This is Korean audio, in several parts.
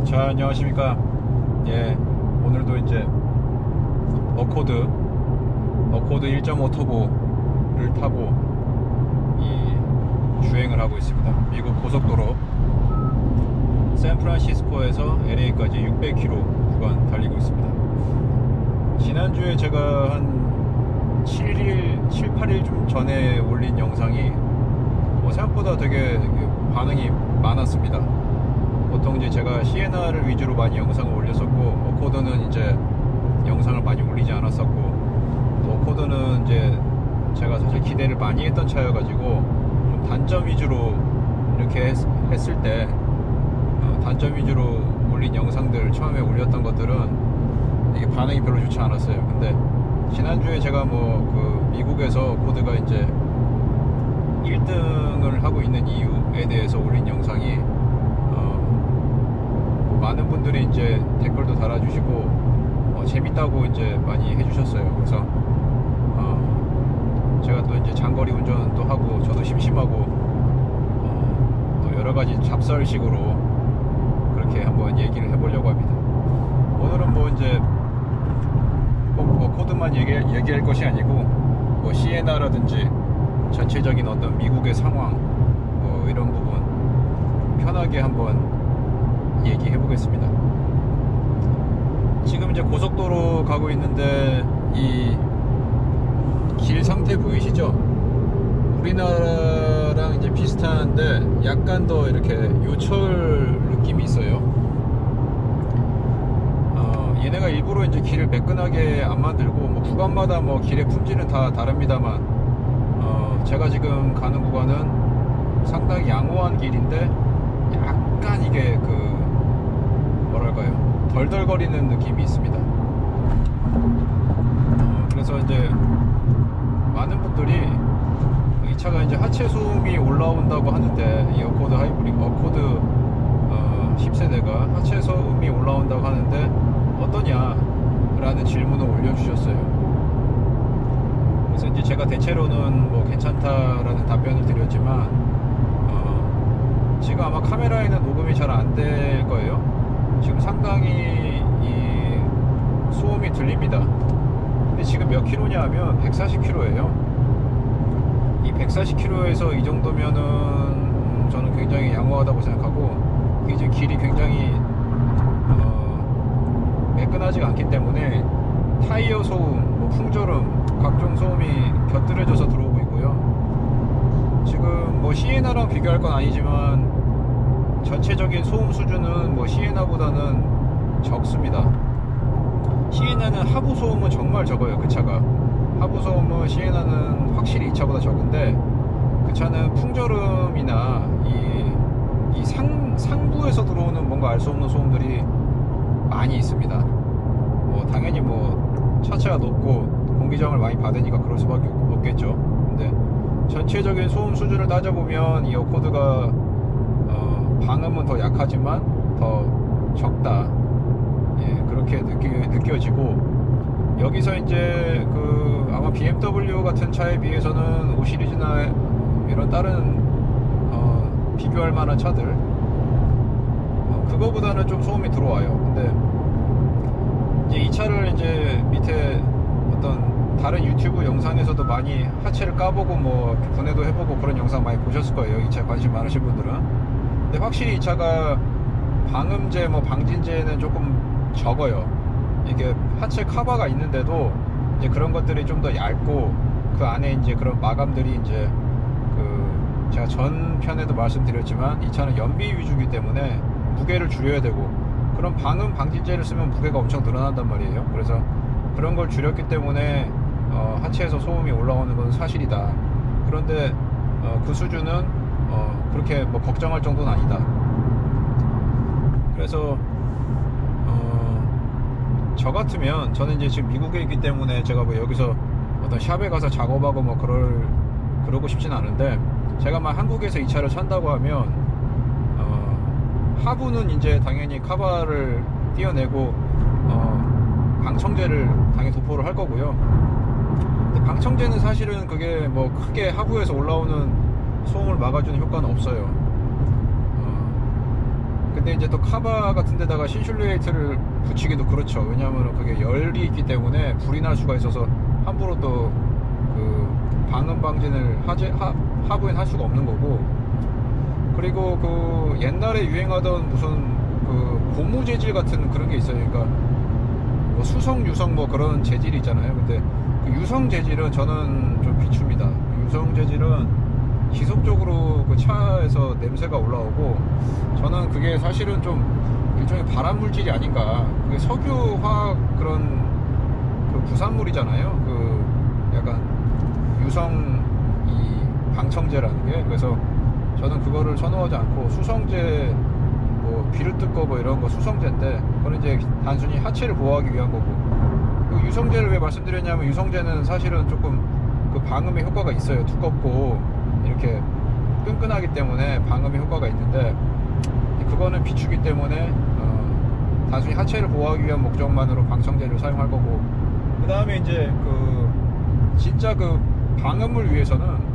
자, 안녕하십니까. 예, 오늘도 이제 어코드 1.5 터보를 타고 이 주행을 하고 있습니다. 미국 고속도로 샌프란시스코에서 LA까지 600km 구간 달리고 있습니다. 지난주에 제가 한 7, 8일 좀 전에 올린 영상이 생각보다 되게 반응이 많았습니다. 보통 이제 제가 시에나를 위주로 많이 영상을 올렸었고, 어코드는 이제 영상을 많이 올리지 않았었고, 또 어코드는 이제 제가 사실 기대를 많이 했던 차여가지고 좀 단점 위주로 이렇게 했을 때 단점 위주로 올린 영상들 처음에 올렸던 것들은 이게 반응이 별로 좋지 않았어요. 근데 지난주에 제가 그 미국에서 어코드가 이제 1등을 하고 있는 이유에 대해서 올린 영상이 많은 분들이 이제 댓글도 달아주시고 재밌다고 이제 많이 해주셨어요. 그래서 제가 또 이제 장거리 운전도 하고 저도 심심하고 또 여러가지 잡설식으로 그렇게 한번 얘기를 해보려고 합니다. 오늘은 뭐 이제 꼭 어코드만 얘기할 것이 아니고 뭐 시에나라든지 전체적인 어떤 미국의 상황 이런 부분 편하게 한번 얘기해 보겠습니다. 지금 이제 고속도로 가고 있는데 이 길 상태 보이시죠? 우리나라랑 이제 비슷한데 약간 더 이렇게 요철 느낌이 있어요. 얘네가 일부러 이제 길을 매끈하게 안 만들고 뭐 구간마다 뭐 길의 품질은 다 다릅니다만 제가 지금 가는 구간은 상당히 양호한 길인데 약간 이게 뭐랄까요, 덜덜거리는 느낌이 있습니다. 그래서 이제 많은 분들이 이 차가 이제 하체 소음이 올라온다고 하는데, 이 어코드 하이브리드, 어코드 10세대가 하체 소음이 올라온다고 하는데 어떠냐 라는 질문을 올려주셨어요. 그래서 이제 제가 대체로는 뭐 괜찮다라는 답변을 드렸지만 지금 아마 카메라에는 녹음이 잘 안 될 거예요. 지금 상당히 이 소음이 들립니다. 근데 지금 몇 킬로냐 하면 140km예요. 이 140km에서 이 정도면은 저는 굉장히 양호하다고 생각하고, 이게 지금 길이 굉장히 매끈하지가 않기 때문에 타이어 소음, 뭐 풍절음, 각종 소음이 곁들여져서 들어오고 있고요. 지금 뭐 시에나랑 비교할 건 아니지만 전체적인 소음 수준은 뭐 시에나보다는 적습니다. 시에나는 하부 소음은 정말 적어요. 그 차가 하부 소음은 시에나는 확실히 이 차보다 적은데, 그 차는 풍절음이나 이 상부에서 들어오는 뭔가 알 수 없는 소음들이 많이 있습니다. 뭐 당연히 뭐 차체가 높고 공기저항을 많이 받으니까 그럴 수밖에 없겠죠. 근데 전체적인 소음 수준을 따져보면 이 어코드가 방음은 더 약하지만 더 적다, 그렇게 느껴지고, 여기서 이제 아마 BMW 같은 차에 비해서는 5 시리즈나 이런 다른 비교할 만한 차들 그거보다는 좀 소음이 들어와요. 근데 이제 이 차를 이제 밑에 어떤 다른 유튜브 영상에서도 많이 하체를 까보고 뭐 분해도 해보고 그런 영상 많이 보셨을 거예요, 이 차 관심 많으신 분들은. 근데 확실히 이 차가 방음제, 뭐 방진제는 조금 적어요. 이게 하체 카바가 있는데도 이제 그런 것들이 좀 더 얇고, 그 안에 이제 그런 마감들이 이제 제가 전 편에도 말씀드렸지만 이 차는 연비 위주이기 때문에 무게를 줄여야 되고, 그런 방음 방진제를 쓰면 무게가 엄청 늘어난단 말이에요. 그래서 그런 걸 줄였기 때문에 하체에서 소음이 올라오는 건 사실이다. 그런데 그 수준은 그렇게 뭐 걱정할 정도는 아니다. 그래서 저 같으면, 저는 이제 지금 미국에 있기 때문에 제가 뭐 여기서 어떤 샵에 가서 작업하고 뭐 그러고 싶진 않은데, 제가 막 한국에서 이 차를 산다고 하면 하부는 이제 당연히 카바를 띄어내고 방청제를 당연히 도포를 할 거고요. 근데 방청제는 사실은 그게 뭐 크게 하부에서 올라오는 소음을 막아주는 효과는 없어요. 근데 근데 이제 또 카바 같은 데다가 신슐레이트를 붙이기도 그렇죠. 왜냐하면 그게 열이 있기 때문에 불이 날 수가 있어서 함부로 또 그 방음 방진을 하부엔 할 수가 없는 거고. 그리고 그 옛날에 유행하던 무슨 그 고무 재질 같은 그런 게 있어요. 그러니까 뭐 수성, 유성 뭐 그런 재질이 있잖아요. 근데 그 유성 재질은 저는 좀 비춥니다. 유성 재질은 지속적으로 그 차에서 냄새가 올라오고, 저는 그게 사실은 좀 일종의 발암 물질이 아닌가. 그게 석유 화학 그런 그 부산물이잖아요. 그 약간 유성 이 방청제라는 게. 그래서 저는 그거를 선호하지 않고 수성제, 뭐 비루뜨거 뭐 이런 거 수성제인데, 그건 이제 단순히 하체를 보호하기 위한 거고. 그 유성제를 왜 말씀드렸냐면, 유성제는 사실은 조금 그 방음의 효과가 있어요. 두껍고 이렇게 끈끈하기 때문에 방음의 효과가 있는데, 그거는 비추기 때문에 단순히 하체를 보호하기 위한 목적만으로 방청제를 사용할 거고. 그 다음에 이제 그 진짜 그 방음을 위해서는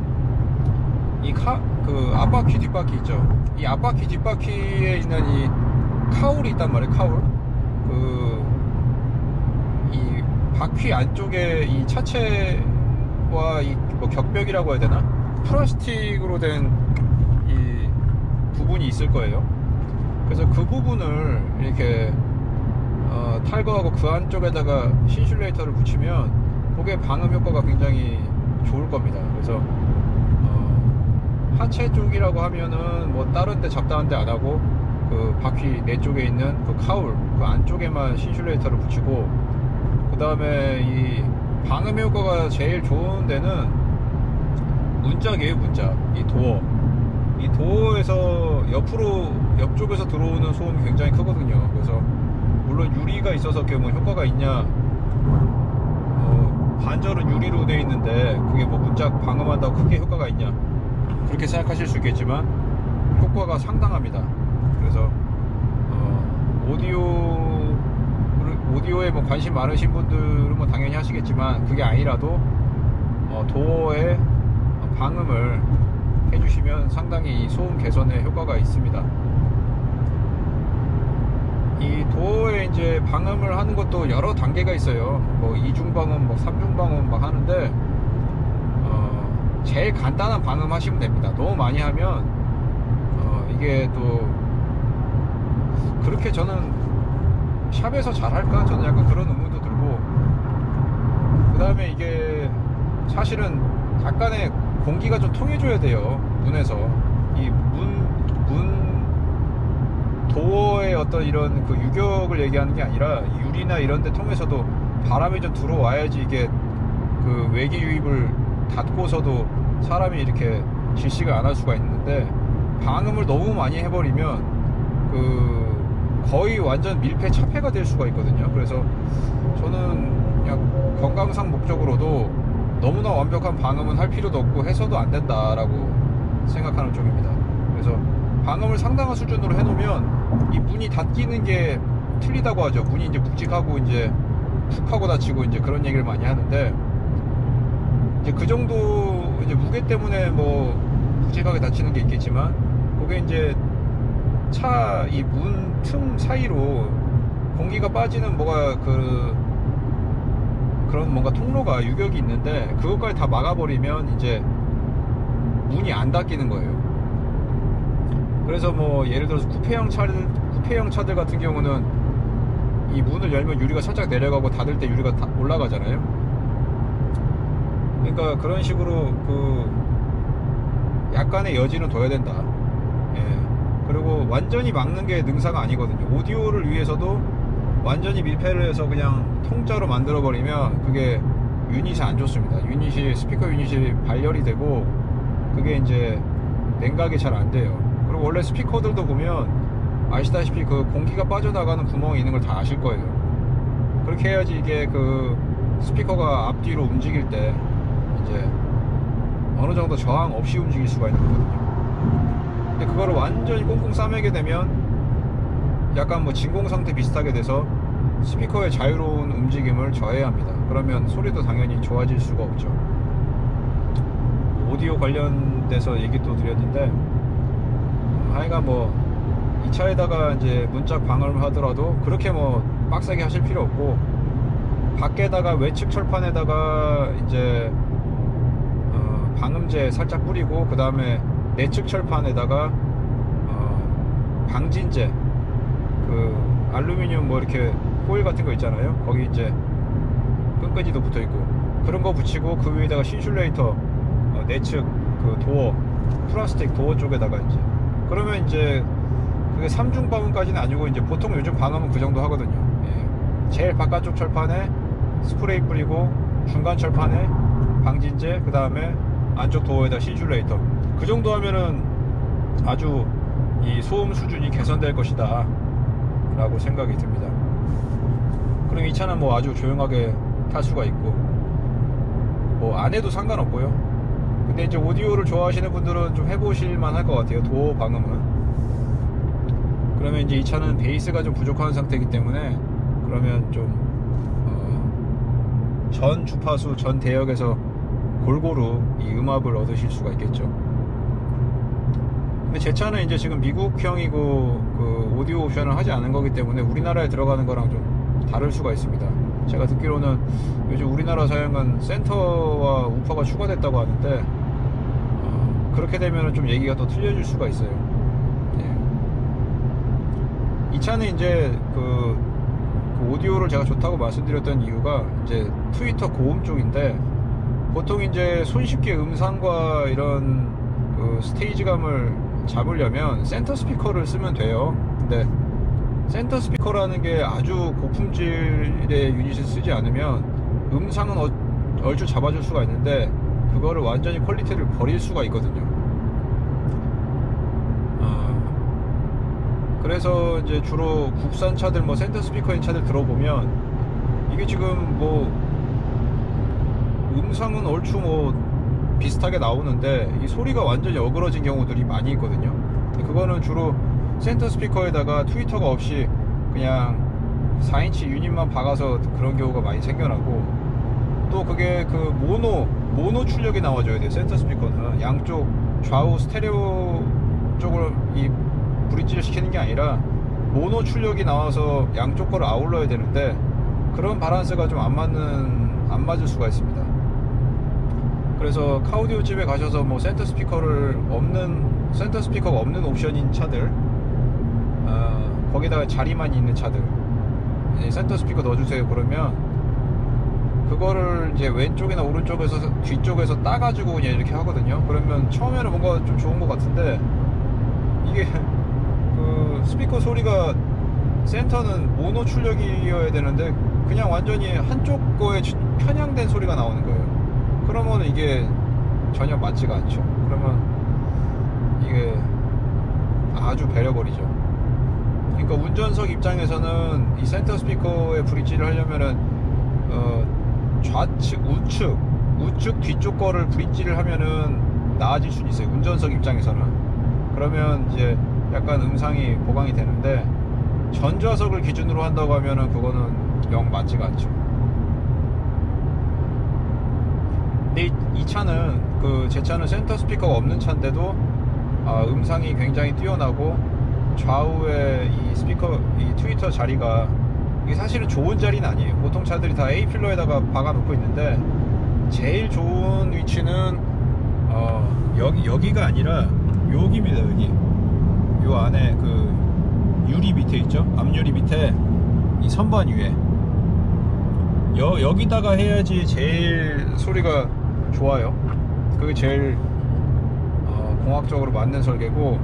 그 앞바퀴 뒷바퀴 있죠. 이 앞바퀴 뒷바퀴에 있는 이 카울이 있단 말이에요. 카울. 이 바퀴 안쪽에 이 차체와 이 뭐 격벽이라고 해야 되나? 플라스틱으로 된 이 부분이 있을 거예요. 그래서 그 부분을 이렇게 탈거하고 그 안쪽에다가 신슐레이터를 붙이면 그게 방음 효과가 굉장히 좋을 겁니다. 그래서 하체 쪽이라고 하면은 뭐 다른 데 잡다한 데 안 하고 그 바퀴 내 쪽에 있는 그 카울 그 안쪽에만 신슐레이터를 붙이고, 그 다음에 이 방음 효과가 제일 좋은 데는 문짝이에요. 문짝. 이 도어에서 옆쪽에서 들어오는 소음이 굉장히 크거든요. 그래서 물론 유리가 있어서 그게 뭐 효과가 있냐, 반절은 유리로 되어 있는데 그게 뭐 문짝 방음한다고 크게 효과가 있냐, 그렇게 생각하실 수 있겠지만 효과가 상당합니다. 그래서 오디오에 뭐 관심 많으신 분들은 뭐 당연히 하시겠지만, 그게 아니라도 도어에 방음을 해주시면 상당히 이 소음 개선에 효과가 있습니다. 이 도어에 이제 방음을 하는 것도 여러 단계가 있어요. 뭐 2중 방음, 뭐 3중 방음 막 하는데, 제일 간단한 방음 하시면 됩니다. 너무 많이 하면 이게 또 그렇게 저는 샵에서 잘할까? 저는 약간 그런 의문도 들고, 그 다음에 이게 사실은 약간의 공기가 좀 통해줘야 돼요. 문에서 이 도어의 어떤 이런 그 유격을 얘기하는 게 아니라 유리나 이런 데 통해서도 바람이 좀 들어와야지 이게 그 외기 유입을 닫고서도 사람이 이렇게 질식을 안 할 수가 있는데, 방음을 너무 많이 해버리면 그 거의 완전 밀폐 차폐가 될 수가 있거든요. 그래서 저는 그냥 건강상 목적으로도 너무나 완벽한 방음은 할 필요도 없고 해서도 안 된다라고 생각하는 쪽입니다. 그래서 방음을 상당한 수준으로 해놓으면 이 문이 닫히는 게 틀리다고 하죠. 문이 이제 묵직하고 이제 푹 하고 닫히고 이제 그런 얘기를 많이 하는데, 이제 그 정도 이제 무게 때문에 뭐 묵직하게 닫히는 게 있겠지만, 그게 이제 차 이 문 틈 사이로 공기가 빠지는 뭐가 그런 뭔가 통로가 유격이 있는데, 그것까지 다 막아버리면 이제 문이 안 닫히는 거예요. 그래서 뭐 예를 들어서 쿠페형 차들 같은 경우는 이 문을 열면 유리가 살짝 내려가고 닫을 때 유리가 다 올라가잖아요. 그러니까 그런 식으로 그 약간의 여지는 둬야 된다. 예. 그리고 완전히 막는 게 능사가 아니거든요. 오디오를 위해서도 완전히 밀폐를 해서 그냥 통짜로 만들어 버리면 그게 유닛이 안 좋습니다. 스피커 유닛이 발열이 되고 그게 이제 냉각이 잘 안 돼요. 그리고 원래 스피커들도 보면 아시다시피 그 공기가 빠져나가는 구멍이 있는 걸 다 아실 거예요. 그렇게 해야지 이게 그 스피커가 앞뒤로 움직일 때 이제 어느 정도 저항 없이 움직일 수가 있는 거거든요. 근데 그거를 완전히 꽁꽁 싸매게 되면 약간 뭐 진공 상태 비슷하게 돼서 스피커의 자유로운 움직임을 저해야 합니다. 그러면 소리도 당연히 좋아질 수가 없죠. 오디오 관련돼서 얘기 또 드렸는데, 하여간 뭐 이 차에다가 이제 문짝 방음을 하더라도 그렇게 뭐 빡세게 하실 필요 없고, 밖에다가 외측 철판에다가 이제 방음제 살짝 뿌리고, 그 다음에 내측 철판에다가 방진제, 그 알루미늄 뭐 이렇게 호일 같은 거 있잖아요. 거기 이제 끈끈이도 붙어 있고 그런 거 붙이고, 그 위에다가 신슐레이터 내측 그 도어, 플라스틱 도어 쪽에다가 이제, 그러면 이제 그게 3중 방음까지는 아니고, 이제 보통 요즘 방음은 그 정도 하거든요. 예. 제일 바깥쪽 철판에 스프레이 뿌리고, 중간 철판에 방진제, 그 다음에 안쪽 도어에다 신슐레이터, 그 정도 하면은 아주 이 소음 수준이 개선될 것이다 라고 생각이 듭니다. 그럼 이 차는 뭐 아주 조용하게 탈 수가 있고, 뭐 안 해도 상관없고요. 근데 이제 오디오를 좋아하시는 분들은 좀 해보실만 할 것 같아요, 도어 방음은. 그러면 이제 이 차는 베이스가 좀 부족한 상태이기 때문에, 그러면 좀 전 주파수, 전 대역에서 골고루 이 음압을 얻으실 수가 있겠죠. 근데 제 차는 이제 지금 미국형이고 그 오디오 옵션을 하지 않은 거기 때문에 우리나라에 들어가는 거랑 좀 다를 수가 있습니다. 제가 듣기로는 요즘 우리나라 사양은 센터와 우퍼가 추가됐다고 하는데, 그렇게 되면 좀 얘기가 또 틀려질 수가 있어요. 예. 이 차는 이제 그 오디오를 제가 좋다고 말씀드렸던 이유가 이제 트위터 고음 쪽인데, 보통 이제 손쉽게 음상과 이런 그 스테이지감을 잡으려면 센터 스피커를 쓰면 돼요. 근데 센터 스피커라는 게 아주 고품질의 유닛을 쓰지 않으면 음상은 얼추 잡아줄 수가 있는데, 그거를 완전히 퀄리티를 버릴 수가 있거든요. 그래서 이제 주로 국산 차들, 뭐 센터 스피커인 차들 들어보면, 이게 지금 뭐 음상은 얼추 뭐 비슷하게 나오는데 이 소리가 완전히 어그러진 경우들이 많이 있거든요. 그거는 주로 센터 스피커에다가 트위터가 없이 그냥 4인치 유닛만 박아서 그런 경우가 많이 생겨나고, 또 그게 그 모노 출력이 나와줘야 돼요. 센터 스피커는 양쪽 좌우 스테레오 쪽으로 이 브릿지를 시키는 게 아니라 모노 출력이 나와서 양쪽 거를 아울러야 되는데, 그런 바란스가 좀 안 맞을 수가 있습니다. 그래서 카오디오 집에 가셔서 뭐 센터 스피커가 없는 옵션인 차들, 거기다가 자리만 있는 차들, 센터 스피커 넣어주세요 그러면 그거를 이제 왼쪽이나 오른쪽에서 뒤쪽에서 따가지고 그냥 이렇게 하거든요. 그러면 처음에는 뭔가 좀 좋은 것 같은데, 이게 그 스피커 소리가 센터는 모노 출력이어야 되는데 그냥 완전히 한쪽 거에 편향된 소리가 나오는 거예요. 그러면 이게 전혀 맞지가 않죠. 그러면 이게 아주 배려버리죠. 그러니까 운전석 입장에서는 이 센터 스피커의 브릿지를 하려면은 좌측, 우측 뒤쪽 거를 브릿지를 하면은 나아질 수는 있어요, 운전석 입장에서는. 그러면 이제 약간 음상이 보강이 되는데, 전좌석을 기준으로 한다고 하면은 그거는 영 맞지가 않죠. 근데 이 차는 제 차는 센터 스피커가 없는 차인데도 음상이 굉장히 뛰어나고, 좌우에 이 스피커, 이 트위터 자리가 이게 사실은 좋은 자리는 아니에요. 보통 차들이 다 A 필러에다가 박아 놓고 있는데, 제일 좋은 위치는 여기가 아니라 여기입니다. 여기 요 안에 그 유리 밑에 있죠, 앞유리 밑에 이 선반 위에 여기다가 해야지 제일 소리가 좋아요. 그게 제일 공학적으로 맞는 설계고,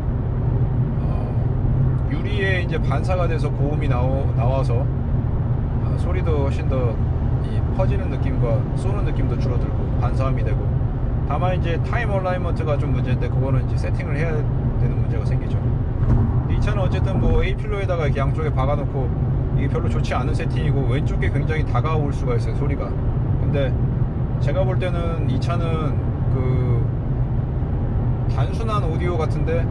유리에 이제 반사가 돼서 고음이 나와서 소리도 훨씬 더 퍼지는 느낌과 쏘는 느낌도 줄어들고 반사음이 되고, 다만 이제 타임 얼라이먼트가 좀 문제인데, 그거는 이제 세팅을 해야 되는 문제가 생기죠. 이 차는 어쨌든 뭐 A 필러에다가 이렇게 양쪽에 박아놓고 이게 별로 좋지 않은 세팅이고, 왼쪽에 굉장히 다가올 수가 있어요, 소리가. 근데 제가 볼 때는 이 차는 그 단순한 오디오 같은데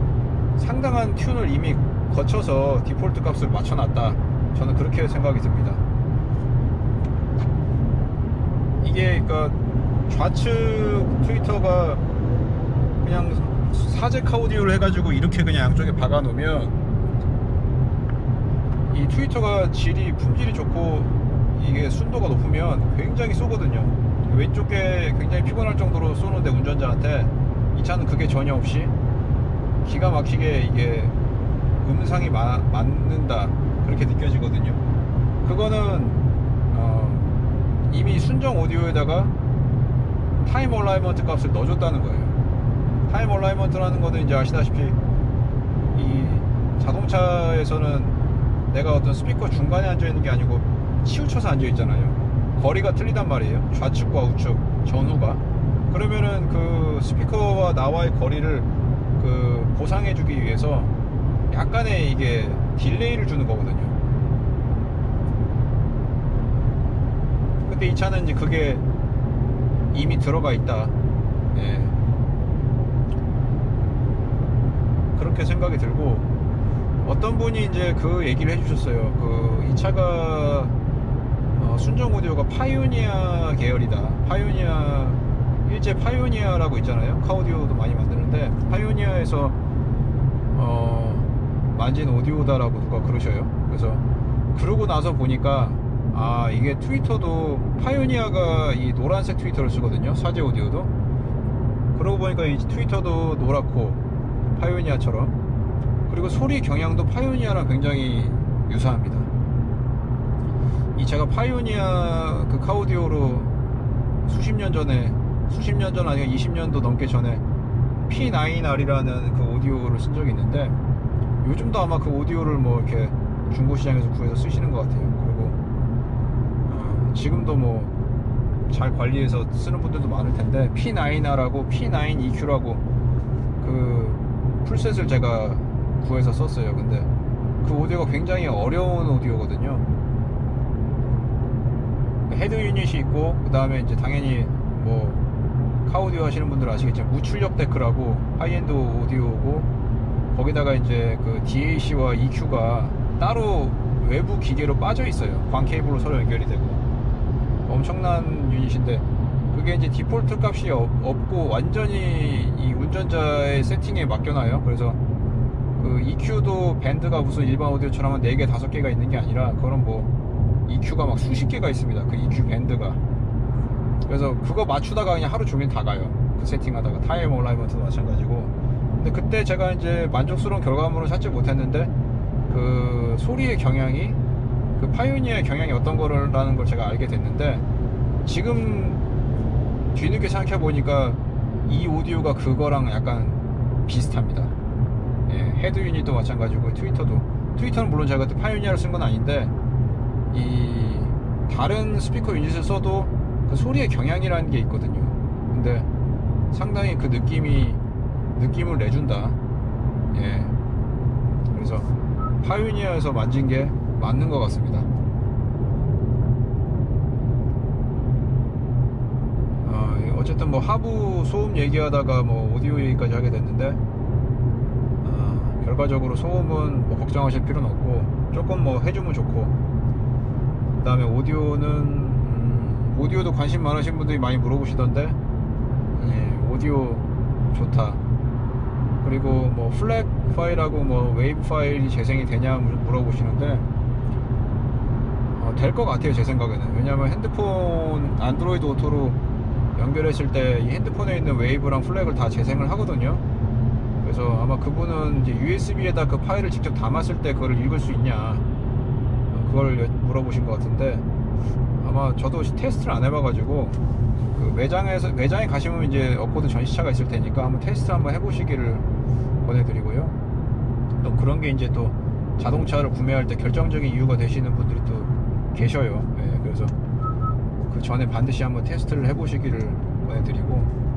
상당한 튠을 이미 거쳐서 디폴트 값을 맞춰놨다, 저는 그렇게 생각이 듭니다. 이게 그러니까 좌측 트위터가 그냥 사제 카오디오를 해가지고 이렇게 그냥 양쪽에 박아 놓으면 이 트위터가 품질이 좋고 이게 순도가 높으면 굉장히 쏘거든요. 왼쪽에 굉장히 피곤할 정도로 쏘는데 운전자한테 이 차는 그게 전혀 없이 기가 막히게 이게 음상이 맞는다 그렇게 느껴지거든요. 그거는 이미 순정 오디오에다가 타임 얼라이먼트 값을 넣어줬다는 거예요. 타임 얼라이먼트라는 거는 이제 아시다시피 이 자동차에서는 내가 어떤 스피커 중간에 앉아있는 게 아니고 치우쳐서 앉아있잖아요. 거리가 틀리단 말이에요. 좌측과 우측, 전후가. 그러면은 그 스피커와 나와의 거리를 그 보상해주기 위해서 약간의 이게 딜레이를 주는 거거든요. 근데 이 차는 이제 그게 이미 들어가 있다. 예. 그렇게 생각이 들고, 어떤 분이 이제 그 얘기를 해주셨어요. 이 차가 순정 오디오가 파이오니아 계열이다. 일제 파이오니아라고 있잖아요. 카오디오도 많이 만드는데 파이오니아에서 만진 오디오다라고 누가 그러셔요. 그래서 그러고 나서 보니까 이게 트위터도 파이오니아가 이 노란색 트위터를 쓰거든요. 사제 오디오도. 그러고 보니까 이 트위터도 노랗고 파이오니아처럼, 그리고 소리 경향도 파이오니아랑 굉장히 유사합니다. 이 차가 파이오니아 그 카오디오로 수십 년 전 아니면 20년도 넘게 전에 P9R이라는 그 오디오를 쓴 적이 있는데, 요즘도 아마 그 오디오를 뭐 이렇게 중고시장에서 구해서 쓰시는 것 같아요. 그리고 지금도 뭐 잘 관리해서 쓰는 분들도 많을 텐데, P9R하고 P9EQ라고 그 풀셋을 제가 구해서 썼어요. 근데 그 오디오가 굉장히 어려운 오디오거든요. 헤드 유닛이 있고, 그 다음에 이제 당연히 뭐 카오디오 하시는 분들 아시겠지만 무출력 데크라고 하이엔드 오디오고, 거기다가 이제 그 DAC와 EQ가 따로 외부 기계로 빠져 있어요. 광 케이블로 서로 연결이 되고 엄청난 유닛인데, 그게 이제 디폴트 값이 없고 완전히 이 운전자의 세팅에 맡겨놔요. 그래서 그 EQ도 밴드가 무슨 일반 오디오처럼 한 4개 5개가 있는 게 아니라, 그거는 뭐 EQ가 막 수십 개가 있습니다. 그 EQ 밴드가. 그래서 그거 맞추다가 그냥 하루 종일 다 가요. 그 세팅하다가. 타임 얼라이먼트도 마찬가지고. 근데 그때 제가 이제 만족스러운 결과물을 찾지 못했는데, 그 소리의 경향이, 그 파이오니아의 경향이 어떤 거라는 걸 제가 알게 됐는데, 지금 뒤늦게 생각해 보니까 이 오디오가 그거랑 약간 비슷합니다. 예, 헤드 유닛도 마찬가지고, 트위터는 물론 제가 그때 파이오니아를 쓴 건 아닌데, 이 다른 스피커 유닛을 써도 그 소리의 경향이라는 게 있거든요. 근데 상당히 그 느낌을 내준다. 예. 그래서 파이오니아에서 만진 게 맞는 것 같습니다. 어쨌든 뭐 하부 소음 얘기하다가 뭐 오디오 얘기까지 하게 됐는데, 결과적으로 소음은 뭐 걱정하실 필요는 없고, 조금 뭐 해주면 좋고, 그 다음에 오디오도 관심 많으신 분들이 많이 물어보시던데, 예, 오디오 좋다. 그리고 뭐 플랫 파일하고 뭐 웨이브 파일이 재생이 되냐 물어보시는데, 될 것 같아요, 제 생각에는. 왜냐면 핸드폰 안드로이드 오토로 연결했을 때 이 핸드폰에 있는 웨이브랑 플렉을 다 재생을 하거든요. 그래서 아마 그분은 이제 USB에다 그 파일을 직접 담았을 때 그걸 읽을 수 있냐, 그걸 물어보신 것 같은데, 아마 저도 테스트를 안 해봐가지고, 그 매장에 가시면 이제 업코드 전시차가 있을 테니까 한번 테스트 한번 해보시기를 권해드리고요. 또 그런 게 이제 또 자동차를 구매할 때 결정적인 이유가 되시는 분들이 또 계셔요. 예, 그래서 그 전에 반드시 한번 테스트를 해보시기를 권해드리고,